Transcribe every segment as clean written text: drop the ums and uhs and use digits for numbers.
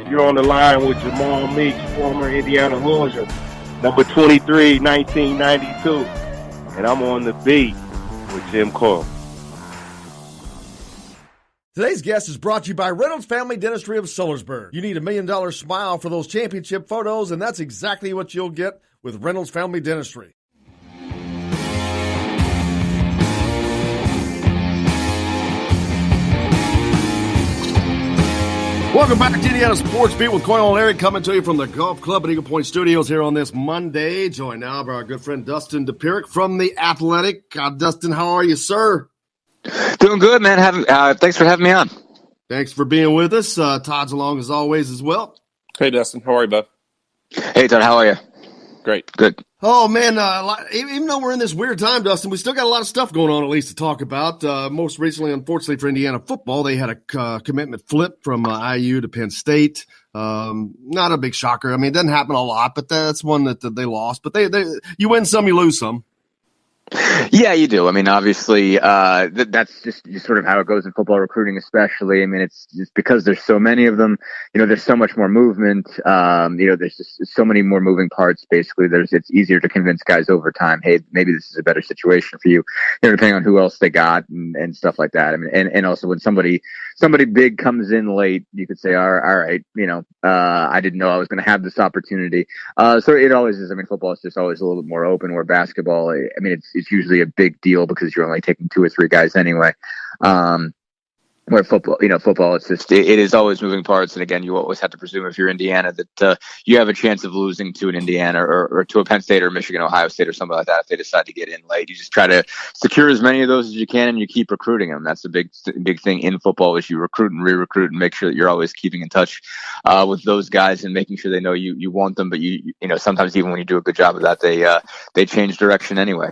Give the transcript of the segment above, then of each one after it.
You're on the line with Jamal Meeks, former Indiana Hoosier, number 23, 1992. And I'm on the beat with Jim Cole. Today's guest is brought to you by Reynolds Family Dentistry of Sellersburg. You need $1 million smile for those championship photos, and that's exactly what you'll get with Reynolds Family Dentistry. Welcome back to Indiana Sports Beat with Coyle and Larry, coming to you from the Golf Club at Eagle Point Studios here on this Monday. Joined now by our good friend Dustin Dopirak from The Athletic. Dustin, how are you, sir? Doing good, man. Thanks for having me on. Thanks for being with us. Todd's along as always as well. Hey, Dustin. How are you, bud? Hey, Todd. How are you? Great. Good. Oh, man, even though we're in this weird time, Dustin, we still got a lot of stuff going on, at least, to talk about. Most recently, unfortunately for Indiana football, they had a commitment flip from IU to Penn State. Not a big shocker. I mean, it doesn't happen a lot, but that's one that they lost. But you win some, you lose some. Yeah, you do. I mean, obviously, that's just sort of how it goes in football recruiting, especially. I mean, it's just because there's so many of them, there's so much more movement. There's just so many more moving parts. Basically, it's easier to convince guys over time. Hey, maybe this is a better situation for you, depending on who else they got and stuff like that. I mean, and also when somebody big comes in late, you could say, all right, I didn't know I was going to have this opportunity. So it always is. I mean, football is just always a little bit more open, where basketball, I mean, it's usually a big deal because you're only taking 2 or 3 guys anyway. Where football, it is always moving parts. And again, you always have to presume if you're Indiana that you have a chance of losing to an Indiana or to a Penn State or Michigan, Ohio State or something like that. If they decide to get in late, you just try to secure as many of those as you can and you keep recruiting them. That's the big thing in football is you recruit and re-recruit and make sure that you're always keeping in touch with those guys and making sure they know you want them. But you sometimes even when you do a good job of that, they change direction anyway.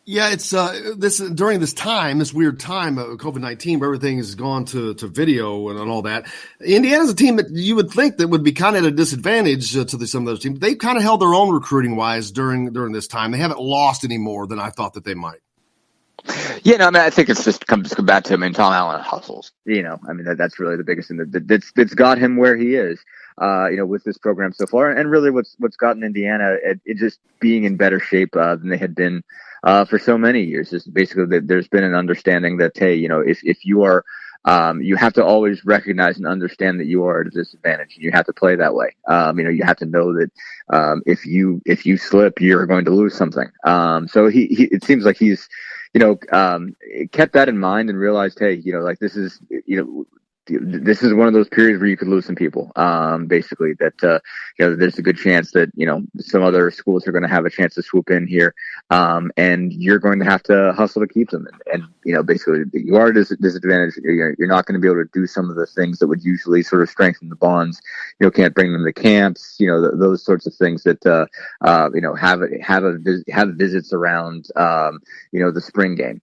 Yeah, it's during this time, this weird time of COVID-19, where everything has gone to video and all that. Indiana's a team that you would think that would be kind of at a disadvantage to some of those teams. They've kind of held their own recruiting wise during this time. They haven't lost any more than I thought that they might. Yeah, no, I mean, I think it's just comes back to, Tom Allen hustles. I mean, that's really the biggest thing that's got him where he is. With this program so far, and really what's gotten Indiana it just being in better shape than they had been for so many years. Just basically, there's been an understanding that if you are, you have to always recognize and understand that you are at a disadvantage, and you have to play that way. You have to know that if you slip, you're going to lose something. So he it seems like he's kept that in mind and realized, hey, this is one of those periods where you could lose some people. Basically, that there's a good chance that some other schools are going to have a chance to swoop in here, and you're going to have to hustle to keep them. And basically, you are at a disadvantage. You're not going to be able to do some of the things that would usually sort of strengthen the bonds. Can't bring them to camps. Those sorts of things that have visits around the spring game,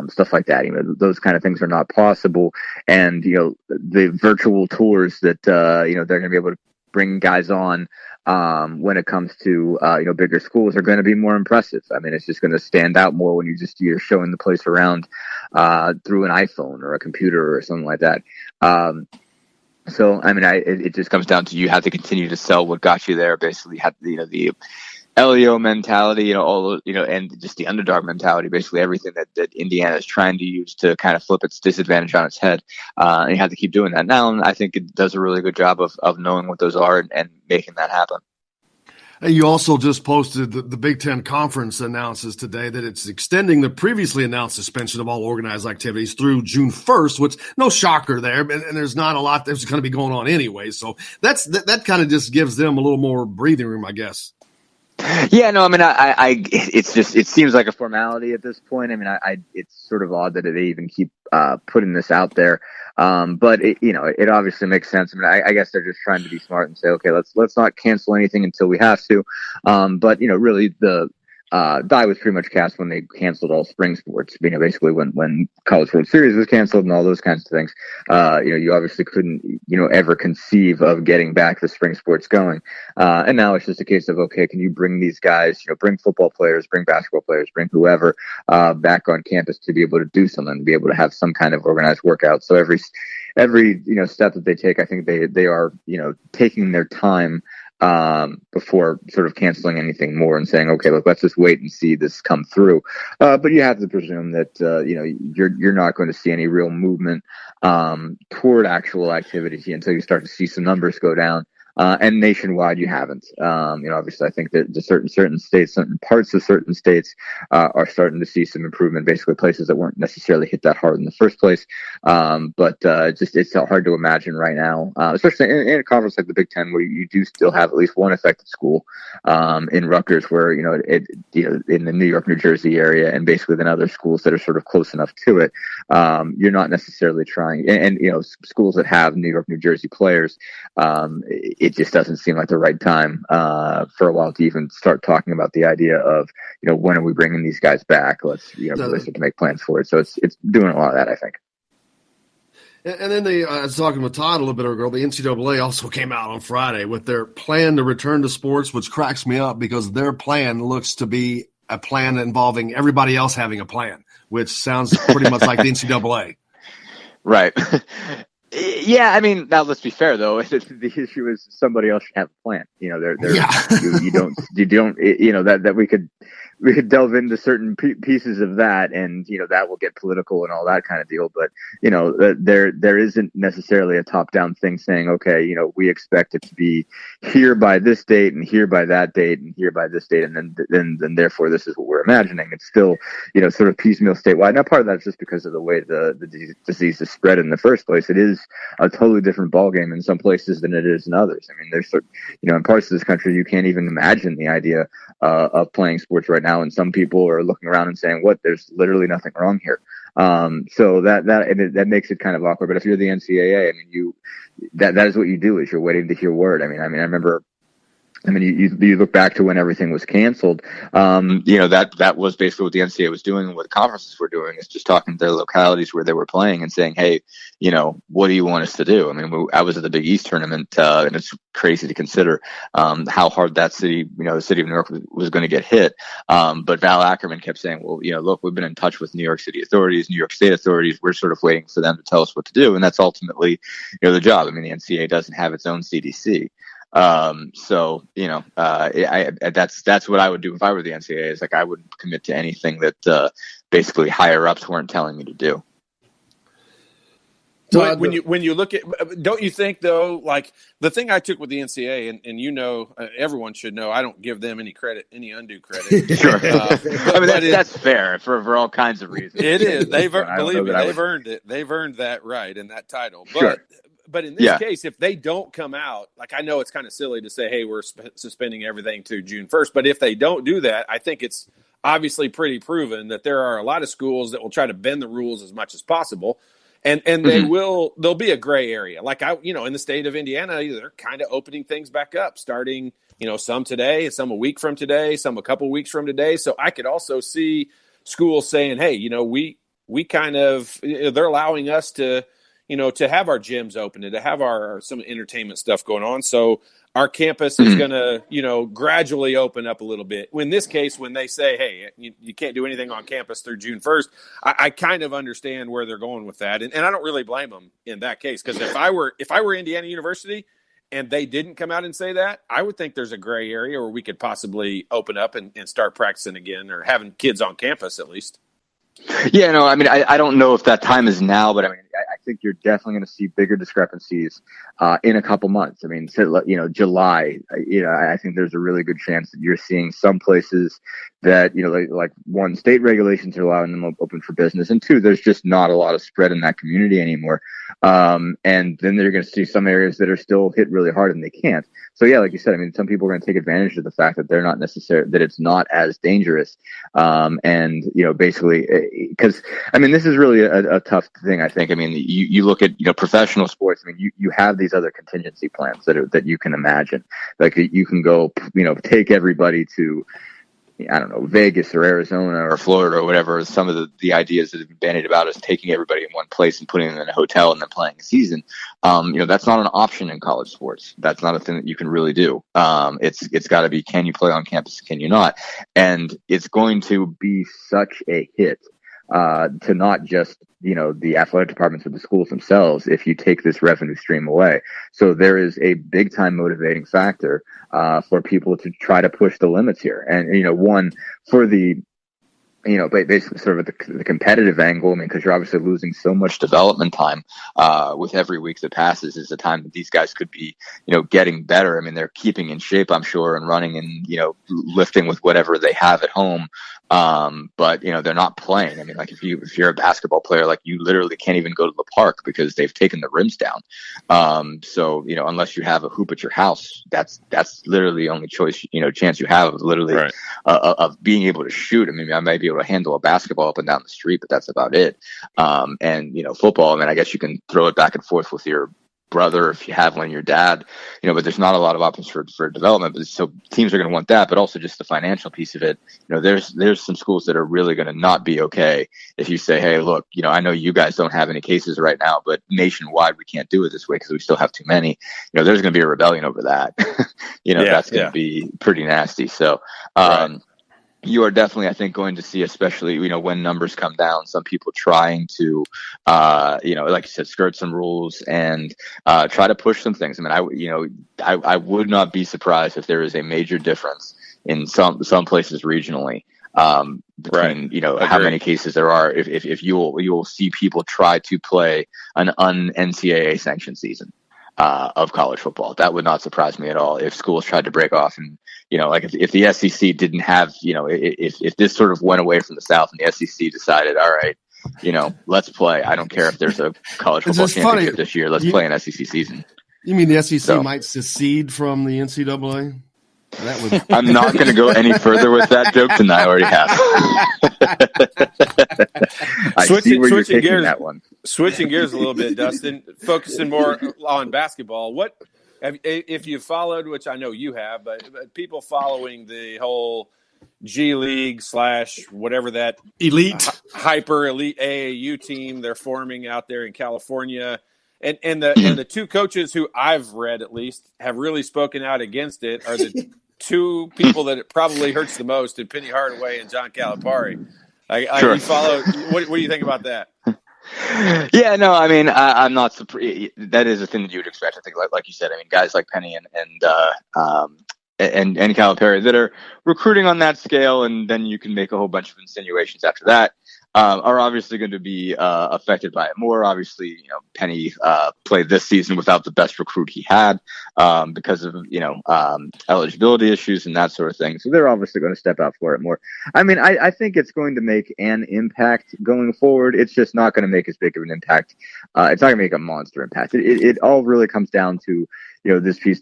stuff like that. Those kind of things are not possible, and the virtual tours that they're going to be able to bring guys on when it comes to bigger schools are going to be more impressive. I mean, it's just going to stand out more when you're showing the place around through an iPhone or a computer or something like that. So I mean, it just comes down to you have to continue to sell what got you there. Basically, you have the LEO mentality, and just the underdog mentality, basically everything that Indiana is trying to use to kind of flip its disadvantage on its head. And you have to keep doing that. Now, and I think it does a really good job of knowing what those are and making that happen. You also just posted the Big Ten Conference announces today that it's extending the previously announced suspension of all organized activities through June 1st, which no shocker there. And there's not a lot that's going to be going on anyway. So that kind of just gives them a little more breathing room, I guess. Yeah, no, I mean, it's just, it seems like a formality at this point. I mean, it's sort of odd that they even keep putting this out there. But it obviously makes sense. I mean, I guess they're just trying to be smart and say, okay, let's not cancel anything until we have to. But really the die was pretty much cast when they canceled all spring sports. Basically when College World Series was canceled and all those kinds of things. You obviously couldn't, ever conceive of getting back the spring sports going. And now it's just a case of, okay, can you bring these guys, bring football players, bring basketball players, bring whoever back on campus to be able to do something, to be able to have some kind of organized workout. So every step that they take, I think they are, taking their time before sort of canceling anything more and saying, okay, look, let's just wait and see this come through. But you have to presume that, you're not going to see any real movement toward actual activity until you start to see some numbers go down. And nationwide, you haven't. Obviously, I think that the certain states, certain parts of certain states are starting to see some improvement. Basically, places that weren't necessarily hit that hard in the first place. But it's hard to imagine right now, especially in a conference like the Big Ten, where you do still have at least one affected school in Rutgers, where in the New York, New Jersey area, and basically then other schools that are sort of close enough to it. You're not necessarily trying, and schools that have New York, New Jersey players. It just doesn't seem like the right time for a while to even start talking about the idea of, when are we bringing these guys back? Let's, really start to make plans for it. So it's doing a lot of that, I think. And then I was talking with Todd a little bit ago, the NCAA also came out on Friday with their plan to return to sports, which cracks me up because their plan looks to be a plan involving everybody else having a plan, which sounds pretty much like the NCAA. Right. Yeah, I mean, now let's be fair though. The issue is somebody else should have a plan. You don't. That we could delve into certain pieces of that, and that will get political and all that kind of deal. But there isn't necessarily a top-down thing saying, okay, we expect it to be here by this date, and here by that date, and here by this date, and then therefore this is what we're imagining. It's still sort of piecemeal statewide. Now part of that's just because of the way the disease is spread in the first place. It is a totally different ballgame in some places than it is in others. I mean, there's in parts of this country you can't even imagine the idea of playing sports right now. And some people are looking around and saying, "What? There's literally nothing wrong here." So that makes it kind of awkward. But if you're the NCAA, I mean, that is what you do, is you're waiting to hear word. I remember. You look back to when everything was canceled. That was basically what the NCAA was doing, and what the conferences were doing, is just talking to their localities where they were playing and saying, "Hey, what do you want us to do?" I mean, I was at the Big East tournament, and it's crazy to consider how hard that city, the city of New York, was going to get hit. But Val Ackerman kept saying, "Well, look, we've been in touch with New York City authorities, New York State authorities. We're sort of waiting for them to tell us what to do," and that's ultimately, the job. I mean, the NCAA doesn't have its own CDC. That's what I would do if I were the NCAA. Is like, I wouldn't commit to anything that basically higher ups weren't telling me to do. So when you look at, don't you think though, like the thing I took with the NCAA, and everyone should know, I don't give them any credit, any undue credit. Sure, that's fair for all kinds of reasons. It is. They've earned it. They've earned that right and that title. But in this case, if they don't come out, like, I know it's kind of silly to say, hey, we're suspending everything to June 1st. But if they don't do that, I think it's obviously pretty proven that there are a lot of schools that will try to bend the rules as much as possible. And there'll be a gray area. Like, in the state of Indiana, they're kind of opening things back up, starting, some today, some a week from today, some a couple weeks from today. So I could also see schools saying, hey, we kind of, they're allowing us to, to have our gyms open and to have some entertainment stuff going on. So our campus is going to, gradually open up a little bit. In this case, when they say, hey, you can't do anything on campus through June 1st, I kind of understand where they're going with that. And I don't really blame them in that case, because if I were Indiana University and they didn't come out and say that, I would think there's a gray area where we could possibly open up and start practicing again, or having kids on campus at least. Yeah, no, I mean, I don't know if that time is now, but I think you're definitely going to see bigger discrepancies in a couple months. I mean, July, I think there's a really good chance that you're seeing some places that, like one, state regulations are allowing them open for business, and two, there's just not a lot of spread in that community anymore. And then they're going to see some areas that are still hit really hard and they can't. So yeah, like you said, I mean, some people are going to take advantage of the fact that they're not that it's not as dangerous. Basically, because I mean, this is really a tough thing. I think. I mean, you look at professional sports. I mean, you have these other contingency plans that you can imagine. Like, you can go, take everybody to I don't know, Vegas or Arizona or Florida or whatever. Some of the ideas that have been bandied about is taking everybody in one place and putting them in a hotel and then playing a season. That's not an option in college sports. That's not a thing that you can really do. It's got to be, can you play on campus? Can you not? And it's going to be such a hit to not just, the athletic departments of the schools themselves if you take this revenue stream away. So there is a big time motivating factor for people to try to push the limits here. And, one for the, basically sort of the competitive angle. I mean, because you're obviously losing so much development time with every week that passes is the time that these guys could be, getting better. I mean, they're keeping in shape, I'm sure, and running and, lifting with whatever they have at home. But they're not playing. I mean, like if you're a basketball player, like you literally can't even go to the park because they've taken the rims down. So unless you have a hoop at your house, that's literally the only chance you have of literally right. Of being able to shoot. I mean, I might be able to handle a basketball up and down the street, but that's about it. And football, I mean, I guess you can throw it back and forth with your brother if you have one, your dad, but there's not a lot of options for development. But so teams are going to want that, but also just the financial piece of it. There's some schools that are really going to not be okay if you say, hey, look, I know you guys don't have any cases right now, but nationwide we can't do it this way because we still have too many. There's going to be a rebellion over that. That's going to be pretty nasty. So right. You are definitely, I think, going to see, especially, when numbers come down, some people trying to, like you said, skirt some rules and try to push some things. I mean, I would not be surprised if there is a major difference in some places regionally between, right. how many cases there are. If you will see people try to play an un-NCAA sanctioned season of college football. That would not surprise me at all if schools tried to break off and, like if the SEC didn't have, if this sort of went away from the South and the SEC decided, all right, let's play. I don't care if there's a college football championship this year. Let's play an SEC season. You mean the SEC might secede from the NCAA? I'm not going to go any further with that joke than I already have. Switching gears, that one. Switching gears a little bit, Dustin, focusing more on basketball. What, if you followed, which I know you have, but people following the whole G League / whatever that elite, hyper elite AAU team they're forming out there in California. And the two coaches who I've read at least have really spoken out against it are the two people that it probably hurts the most, in Penny Hardaway and John Calipari. Sure. You follow. What do you think about that? Yeah, no, I mean, I'm not surprised. That is a thing that you would expect. I think, like you said, I mean, guys like Penny and Calipari that are recruiting on that scale, and then you can make a whole bunch of insinuations after that. Are obviously going to be affected by it more. Obviously, Penny played this season without the best recruit he had because of eligibility issues and that sort of thing. So they're obviously going to step out for it more. I mean, I think it's going to make an impact going forward. It's just not going to make as big of an impact. It's not going to make a monster impact. It all really comes down to this piece.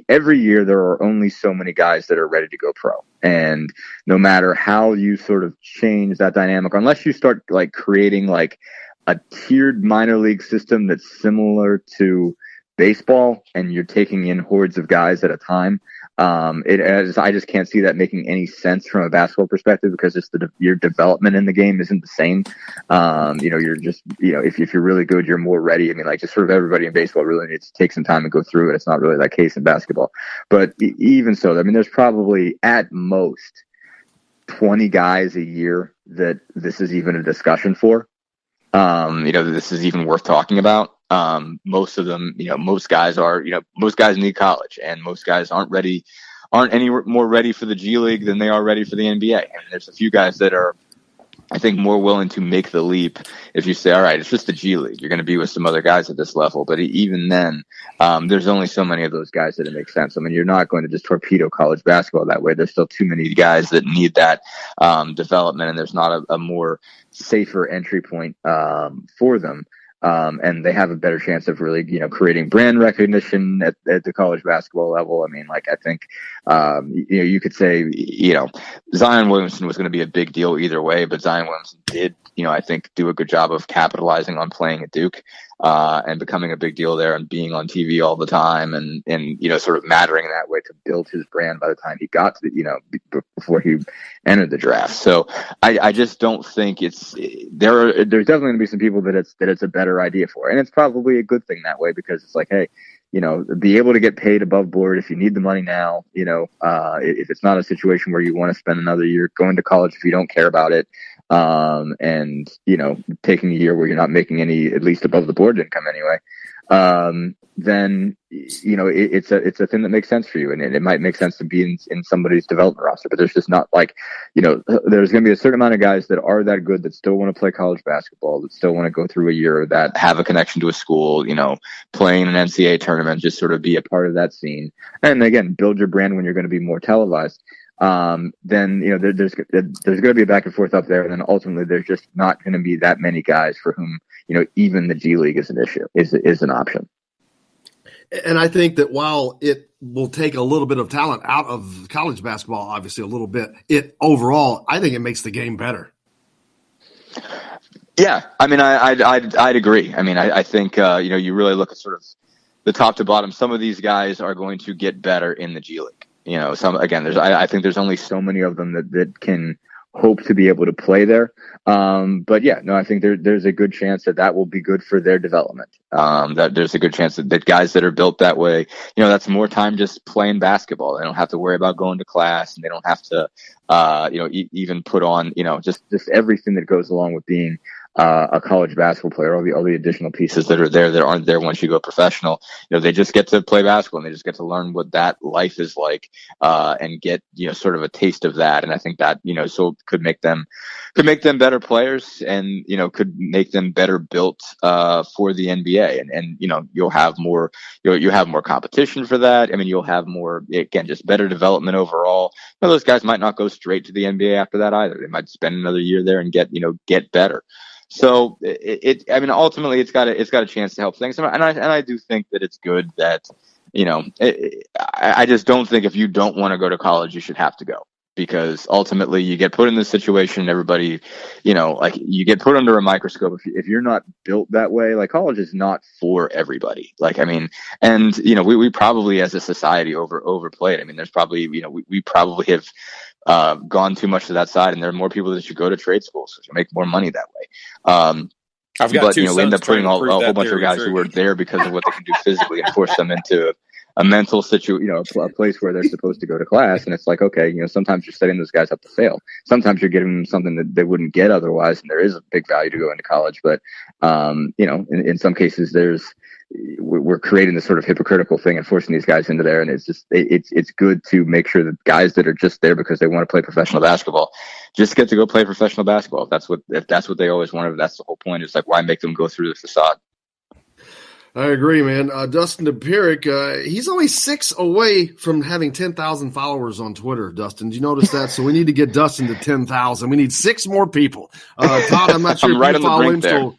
Every year there are only so many guys that are ready to go pro. And no matter how you sort of change that dynamic, unless you start like creating like a tiered minor league system that's similar to baseball and you're taking in hordes of guys at a time, I just can't see that making any sense from a basketball perspective because it's your development in the game isn't the same. You're just, if you're really good, you're more ready. I mean, like just sort of everybody in baseball really needs to take some time and go through it. It's not really that case in basketball, but even so, I mean, there's probably at most 20 guys a year that this is even a discussion for. That this is even worth talking about. Most of them, most guys need college, and most guys aren't any more ready for the G League than they are ready for the NBA. And there's a few guys that are, I think, more willing to make the leap if you say, all right, it's just the G League. You're going to be with some other guys at this level. But even then, there's only so many of those guys that it makes sense. I mean, you're not going to just torpedo college basketball that way. There's still too many guys that need that development, and there's not a more safer entry point for them. And they have a better chance of really, creating brand recognition at the college basketball level. I mean, like, I think, you could say, Zion Williamson was going to be a big deal either way, but Zion Williamson did, I think, do a good job of capitalizing on playing at Duke. and becoming a big deal there and being on TV all the time and sort of mattering that way to build his brand by the time he got to before he entered the draft. So I just don't think there's definitely going to be some people that it's a better idea for, and it's probably a good thing that way, because it's like, hey, be able to get paid above board if you need the money now, if it's not a situation where you want to spend another year going to college if you don't care about it, and taking a year where you're not making any, at least above the board income anyway, then it's a thing that makes sense for you, and it might make sense to be in somebody's development roster. But there's just not there's going to be a certain amount of guys that are that good that still want to play college basketball, that still want to go through a year, that have a connection to a school, playing an NCAA tournament, just sort of be a part of that scene, and again, build your brand when you're going to be more televised. Then there's going to be a back and forth up there, and then ultimately there's just not going to be that many guys for whom even the G League is an issue, is an option. And I think that while it will take a little bit of talent out of college basketball, obviously a little bit, I think it makes the game better. Yeah, I mean, I'd agree. I mean, I think you really look at sort of the top to bottom. Some of these guys are going to get better in the G League. I think there's only so many of them that can hope to be able to play there. But yeah, no, I think there's a good chance that will be good for their development. That there's a good chance that guys that are built that way, that's more time just playing basketball. They don't have to worry about going to class, and they don't have to, even put on, just everything that goes along with being a college basketball player, all the additional pieces that are there that aren't there once you go professional. They just get to play basketball, and they just get to learn what that life is like, and get sort of a taste of that. And I think that so could make them better players, and could make them better built for the NBA. And you'll have more competition for that. I mean, you'll have more, again, just better development overall. Those guys might not go straight to the NBA after that either. They might spend another year there and get better. So ultimately it's got a chance to help things. And I do think that it's good that, I just don't think if you don't want to go to college, you should have to go, because ultimately you get put in this situation and everybody, you get put under a microscope. If you're not built that way, like, college is not for everybody. We probably as a society overplayed. I mean, there's probably, we probably have gone too much to that side, and there are more people that should go to trade schools to make more money that way. I've got two sons. We end up putting a whole bunch of guys who are there because of what they can do physically and force them into a mental situation, a place where they're supposed to go to class. And it's like, okay, sometimes you're setting those guys up to fail. Sometimes you're giving them something that they wouldn't get otherwise, and there is a big value to go into college. But in some cases, we're creating this sort of hypocritical thing and forcing these guys into there. And it's good to make sure that guys that are just there because they want to play professional basketball just get to go play professional basketball. If that's what they always wanted, that's the whole point. It's like, why make them go through the facade? I agree, man. Dustin Dopirak, he's only 6 away from having 10,000 followers on Twitter, Dustin. Did you notice that? So we need to get Dustin to 10,000. We need 6 more people. Todd, I'm not sure if you follow him. So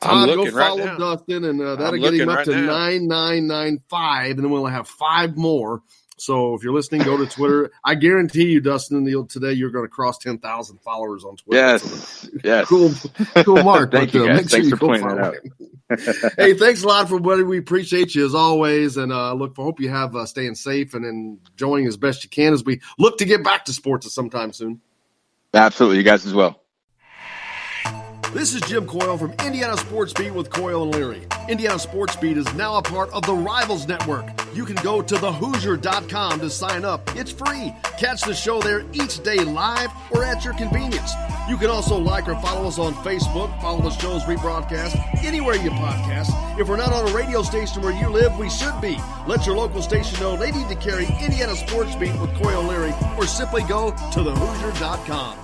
Todd, go follow Dustin, and that'll get him up to 9995, and then we'll have 5 more. So if you're listening, go to Twitter. I guarantee you, Dustin, today you're going to cross 10,000 followers on Twitter. Yes. Cool mark. Thank you, guys. Thanks for pointing that out. Hey, thanks a lot for what we appreciate you as always, and hope you have staying safe and enjoying as best you can as we look to get back to sports sometime soon. Absolutely, you guys as well. This is Jim Coyle from Indiana Sports Beat with Coyle and Leary. Indiana Sports Beat is now a part of the Rivals Network. You can go to thehoosier.com to sign up. It's free. Catch the show there each day live or at your convenience. You can also like or follow us on Facebook. Follow the show's rebroadcast anywhere you podcast. If we're not on a radio station where you live, we should be. Let your local station know they need to carry Indiana Sports Beat with Coyle and Leary, or simply go to thehoosier.com.